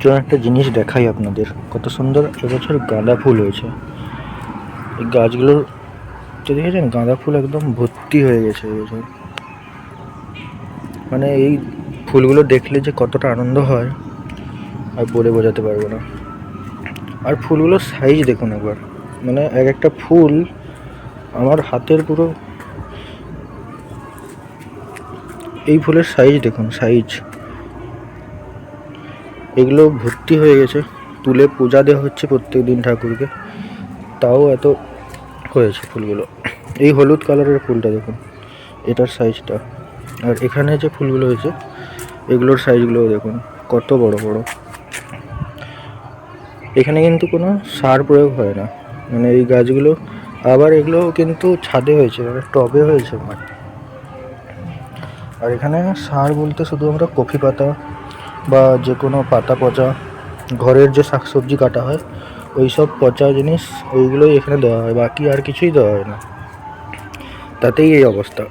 একটা জিনিস দেখাই আপনাদের, কত সুন্দর এবছর গাঁদা ফুল হয়েছে। এই গাছগুলোর দেখেছেন, গাঁদা ফুল একদম ভর্তি হয়ে গেছে এবছর। মানে এই ফুলগুলো দেখলে যে কতটা আনন্দ হয় আর বলে বোঝাতে পারবো না। আর ফুলগুলোর সাইজ দেখুন একবার, মানে এক একটা ফুল আমার হাতের পুরো। এই ফুলের সাইজ দেখুন, সাইজ এগুলো ভর্তি হয়ে গেছে, তুলে পূজা দেওয়া হচ্ছে প্রত্যেক দিন ঠাকুরকে, তাও এত হয়েছে ফুলগুলো। এই হলুদ কালারের ফুলটা দেখুন, এটার সাইজটা, আর এখানে যে ফুলগুলো হয়েছে এগুলোর সাইজগুলো দেখুন কত বড় বড়। এখানে কিন্তু কোনো সার প্রয়োগ হয় না, মানে এই গাছগুলো, আবার এগুলো কিন্তু ছাদে হয়েছে, মানে টবে হয়েছে মানে। আর এখানে সার বলতে শুধু আমরা কফি পাতা বা যে কোনো পাতা পচা, ঘরের যে শাকসবজি কাটা হয় ওই সব পচা জিনিস, ওইগুলোই এখানে দেওয়া হয়, বাকি আর কিছুই দেওয়া হয় না। তাতেই এই অবস্থা।